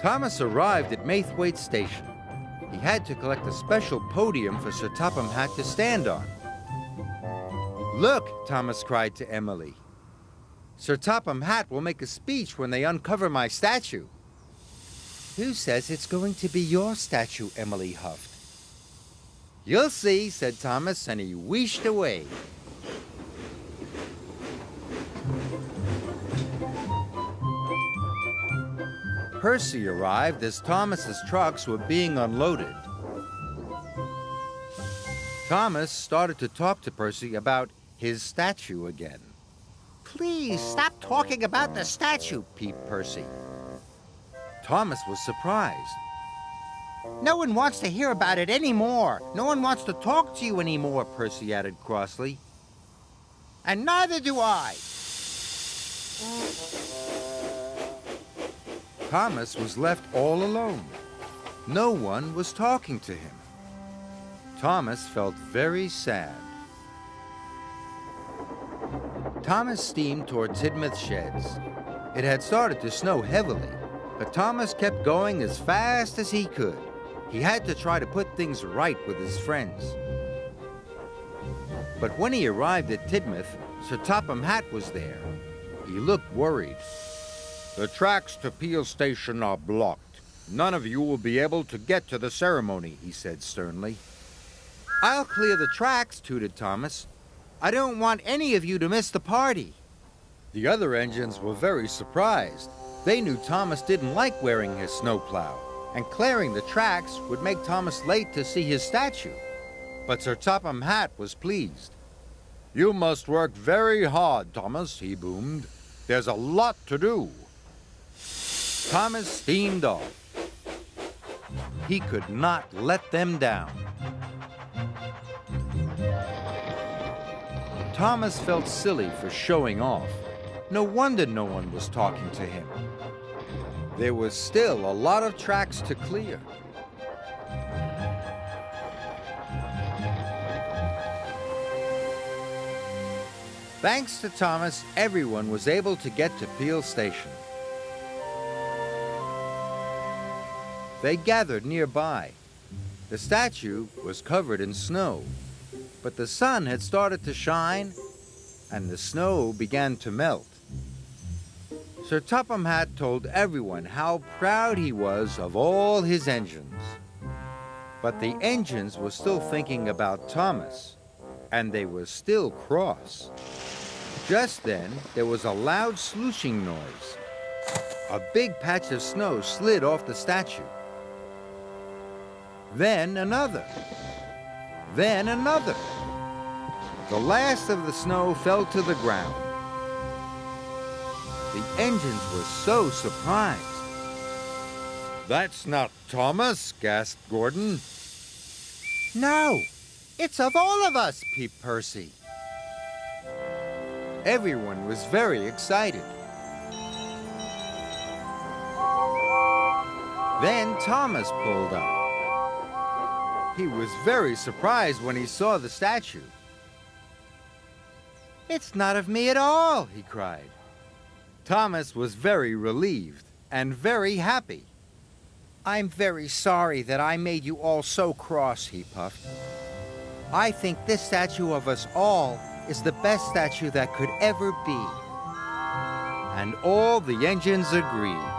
Thomas arrived at Maithwaite Station. He had to collect a special podium for Sir Topham Hatt to stand on. "Look," Thomas cried to Emily. "Sir Topham Hatt will make a speech when they uncover my statue." "Who says it's going to be your statue?" Emily huffed. "You'll see," said Thomas, and he wheeshed away. Percy arrived as Thomas's trucks were being unloaded. Thomas started to talk to Percy about his statue again. "Please stop talking about the statue," peeped Percy. Thomas was surprised. "No one wants to hear about it anymore. No one wants to talk to you anymore," Percy added crossly. "And neither do I." Thomas was left all alone. No one was talking to him. Thomas felt very sad. Thomas steamed toward Tidmouth Sheds. It had started to snow heavily, but Thomas kept going as fast as he could. He had to try to put things right with his friends. But when he arrived at Tidmouth, Sir Topham Hatt was there. He looked worried. "The tracks to Peel Station are blocked. None of you will be able to get to the ceremony," he said sternly. "I'll clear the tracks," tooted Thomas. "I don't want any of you to miss the party." The other engines were very surprised. They knew Thomas didn't like wearing his snowplow, and clearing the tracks would make Thomas late to see his statue. But Sir Topham Hatt was pleased. "You must work very hard, Thomas," he boomed. "There's a lot to do." Thomas steamed off. He could not let them down. Thomas felt silly for showing off. No wonder no one was talking to him. There was still a lot of tracks to clear. Thanks to Thomas, everyone was able to get to Peel Station. They gathered nearby. The statue was covered in snow, but the sun had started to shine, and the snow began to melt. Sir Topham Hatt told everyone how proud he was of all his engines. But the engines were still thinking about Thomas, and they were still cross. Just then, there was a loud slooshing noise. A big patch of snow slid off the statue. Then another. Then another. The last of the snow fell to the ground. The engines were so surprised. "That's not Thomas," gasped Gordon. "No, it's of all of us," peeped Percy. Everyone was very excited. Then Thomas pulled up. He was very surprised when he saw the statue. "It's not of me at all," he cried. Thomas was very relieved and very happy. "I'm very sorry that I made you all so cross," he puffed. "I think this statue of us all is the best statue that could ever be." And all the engines agreed.